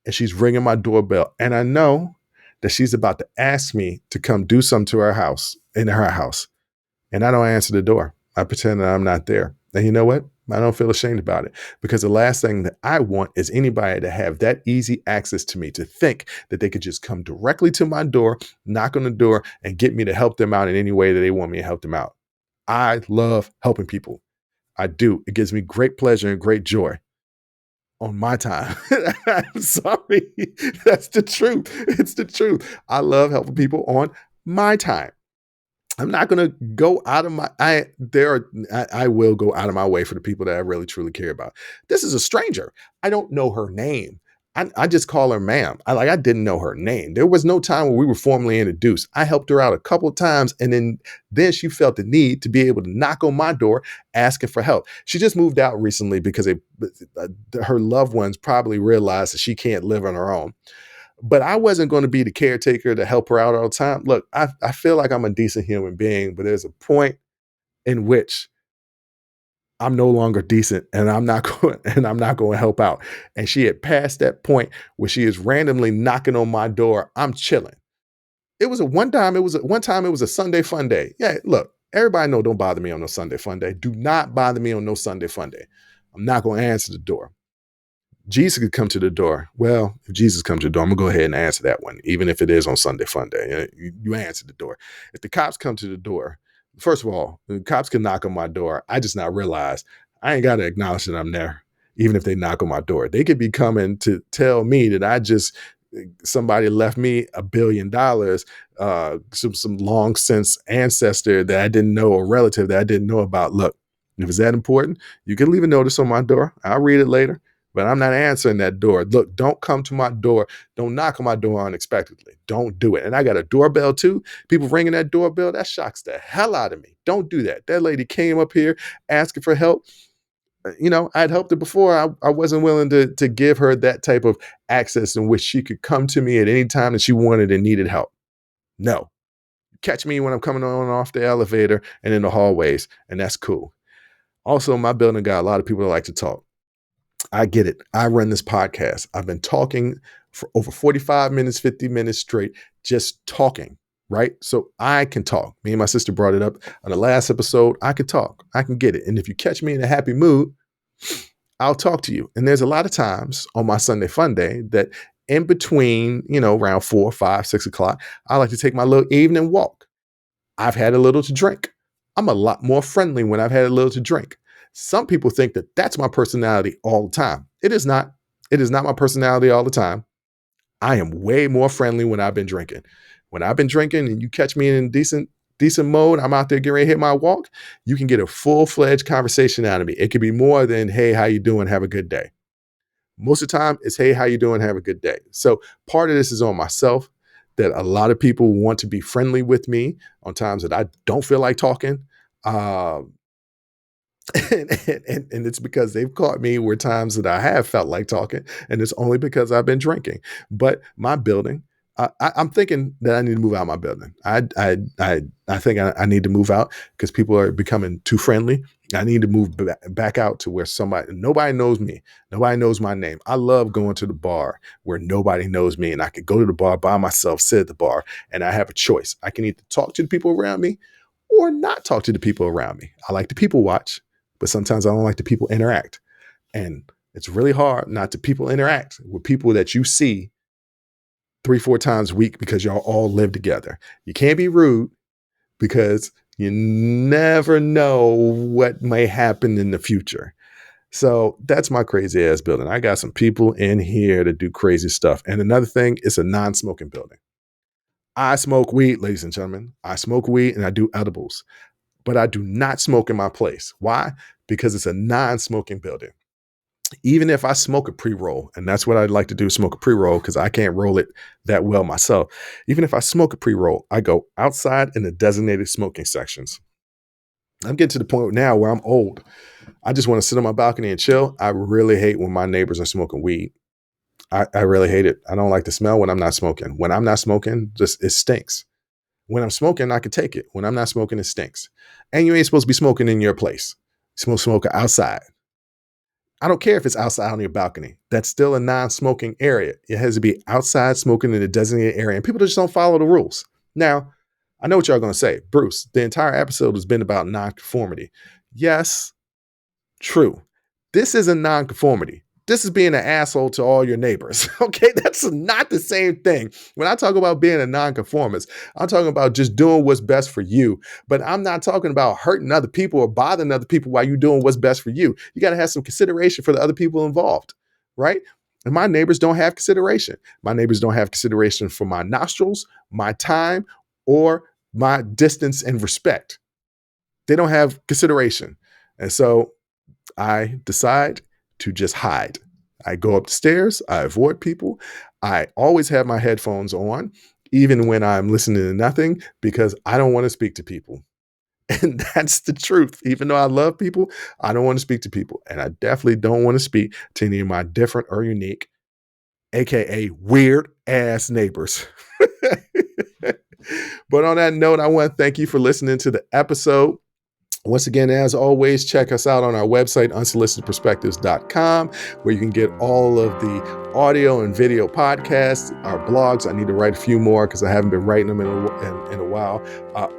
And she's ringing my doorbell. And I know that she's about to ask me to come do something to her house, in her house. And I don't answer the door. I pretend that I'm not there. And you know what? I don't feel ashamed about it because the last thing that I want is anybody to have that easy access to me, to think that they could just come directly to my door, knock on the door, and get me to help them out in any way that they want me to help them out. I love helping people. I do. It gives me great pleasure and great joy on my time. I'm sorry. That's the truth. It's the truth. I love helping people on my time. I'm not going to go out of my, I will go out of my way for the people that I really truly care about. This is a stranger. I don't know her name. I just call her ma'am. I didn't know her name. There was no time when we were formally introduced. I helped her out a couple of times, and then she felt the need to be able to knock on my door asking for help. She just moved out recently because her loved ones probably realized that she can't live on her own. But I wasn't going to be the caretaker to help her out all the time. Look, I feel like I'm a decent human being, but there's a point in which I'm no longer decent and I'm not going to help out. And she had passed that point where she is randomly knocking on my door. I'm chilling. It was one time it was a Sunday fun day. Yeah, look, everybody know don't bother me on no Sunday fun day. Do not bother me on no Sunday fun day. I'm not going to answer the door. Jesus could come to the door. Well, if Jesus comes to the door, I'm going to go ahead and answer that one, even if it is on Sunday fun day. You answer the door. If the cops come to the door, first of all, the cops can knock on my door. I just not realize I ain't got to acknowledge that I'm there, even if they knock on my door. They could be coming to tell me that somebody left me $1 billion, some long since ancestor that I didn't know, or relative that I didn't know about. Look, if it's that important, you can leave a notice on my door. I'll read it later. But I'm not answering that door. Look, don't come to my door. Don't knock on my door unexpectedly. Don't do it. And I got a doorbell too. People ringing that doorbell, that shocks the hell out of me. Don't do that. That lady came up here asking for help. I'd helped her before. I wasn't willing to give her that type of access in which she could come to me at any time that she wanted and needed help. No. Catch me when I'm coming on off the elevator and in the hallways, and that's cool. Also, my building got a lot of people that like to talk. I get it. I run this podcast. I've been talking for over 45 minutes, 50 minutes straight, just talking, right? So I can talk. Me and my sister brought it up on the last episode. I can talk. I can get it. And if you catch me in a happy mood, I'll talk to you. And there's a lot of times on my Sunday fun day that in between, around 4, 5, 6 o'clock, I like to take my little evening walk. I've had a little to drink. I'm a lot more friendly when I've had a little to drink. Some people think that that's my personality all the time. It is not. It is not my personality all the time. I am way more friendly when I've been drinking. When I've been drinking and you catch me in decent mode, I'm out there getting ready to hit my walk, you can get a full-fledged conversation out of me. It could be more than, hey, how you doing? Have a good day. Most of the time, it's, hey, how you doing? Have a good day. So part of this is on myself, that a lot of people want to be friendly with me on times that I don't feel like talking. And it's because they've caught me where times that I have felt like talking, and it's only because I've been drinking. But my building, I'm thinking that I need to move out of my building. I think I need to move out because people are becoming too friendly. I need to move back out to where nobody knows me. Nobody knows my name. I love going to the bar where nobody knows me and I can go to the bar by myself, sit at the bar, and I have a choice. I can either talk to the people around me or not talk to the people around me. I like to people watch, but sometimes I don't like the people interact. And it's really hard not to people interact with people that you see 3-4 times a week because y'all all live together. You can't be rude because you never know what may happen in the future. So that's my crazy ass building. I got some people in here to do crazy stuff. And another thing, it's a non-smoking building. I smoke weed, ladies and gentlemen. I smoke weed and I do edibles, but I do not smoke in my place. Why? Because it's a non-smoking building. Even if I smoke a pre-roll, and that's what I'd like to do, smoke a pre-roll, because I can't roll it that well myself. Even if I smoke a pre-roll, I go outside in the designated smoking sections. I'm getting to the point now where I'm old. I just want to sit on my balcony and chill. I really hate when my neighbors are smoking weed. I really hate it. I don't like the smell when I'm not smoking. When I'm not smoking, it stinks. When I'm smoking, I can take it. When I'm not smoking, it stinks. And you ain't supposed to be smoking in your place. You're supposed to smoke outside. I don't care if it's outside on your balcony. That's still a non-smoking area. It has to be outside smoking in a designated area. And people just don't follow the rules. Now, I know what y'all going to say. Bruce, the entire episode has been about nonconformity. Yes, true. This isn't nonconformity. This is being an asshole to all your neighbors. Okay, that's not the same thing. When I talk about being a nonconformist, I'm talking about just doing what's best for you. But I'm not talking about hurting other people or bothering other people while you're doing what's best for you. You got to have some consideration for the other people involved, right? And my neighbors don't have consideration. My neighbors don't have consideration for my nostrils, my time, or my distance and respect. They don't have consideration. And so I decide to just hide. I go up the stairs. I avoid people. I always have my headphones on, even when I'm listening to nothing, because I don't want to speak to people. And that's the truth. Even though I love people, I don't want to speak to people. And I definitely don't want to speak to any of my different or unique, AKA weird ass neighbors. But on that note, I want to thank you for listening to the episode. Once again, as always, check us out on our website, unsolicitedperspectives.com, where you can get all of the audio and video podcasts, our blogs. I need to write a few more because I haven't been writing them in a while.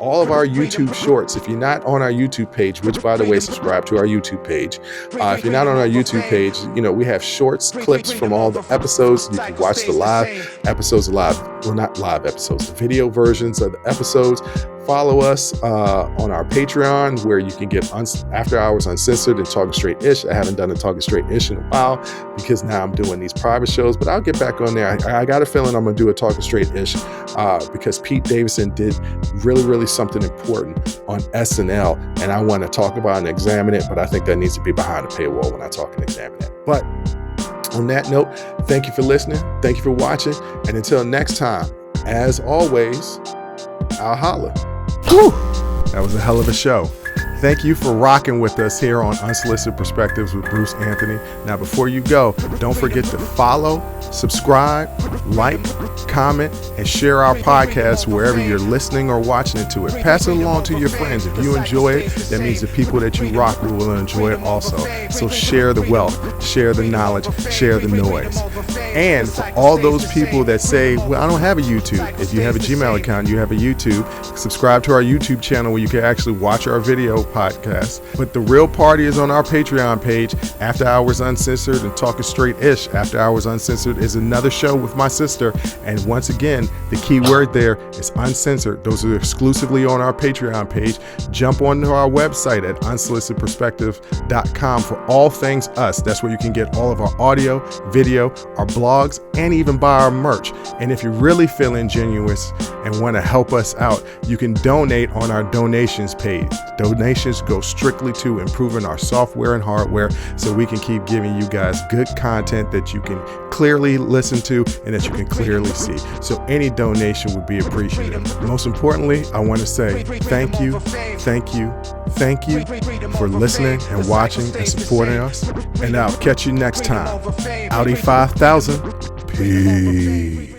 All of our YouTube shorts. If you're not on our YouTube page, which, by the way, subscribe to our YouTube page. If you're not on our YouTube page, we have shorts, clips from all the episodes. You can watch the live episodes, not live episodes, the video versions of the episodes. Follow us on our Patreon, where you can get After Hours Uncensored and Talking Straight-ish. I haven't done a Talking Straight-ish in a while because now I'm doing these private shows, but I'll get back on there. I got a feeling I'm going to do a Talking Straight-ish because Pete Davidson did really, really something important on SNL, and I want to talk about and examine it, but I think that needs to be behind a paywall when I talk and examine it. But on that note, thank you for listening. Thank you for watching. And until next time, as always, I'll holla. Whew, that was a hell of a show. Thank you for rocking with us here on Unsolicited Perspectives with Bruce Anthony. Now, before you go, don't forget to follow, subscribe, like, comment, and share our podcast wherever you're listening or watching it to it. Pass it along to your friends. If you enjoy it, that means the people that you rock with will enjoy it also. So share the wealth, share the knowledge, share the noise. And for all those people that say, well, I don't have a YouTube. If you have a Gmail account, you have a YouTube. Subscribe to our YouTube channel where you can actually watch our video podcast. But the real party is on our Patreon page, After Hours Uncensored and Talking Straight-ish. After Hours Uncensored is another show with my sister. And once again, the key word there is uncensored. Those are exclusively on our Patreon page. Jump onto our website at unsolicitedperspectives.com for all things us. That's where you can get all of our audio, video, our blogs, and even buy our merch. And if you're really feeling generous and want to help us out, you can donate on our donations page. Donations go strictly to improving our software and hardware so we can keep giving you guys good content that you can clearly listen to and that you can clearly see. So any donation would be appreciated. Most importantly, I want to say thank you for listening and watching and supporting us. And I'll catch you next time. Audi 5000. Peace.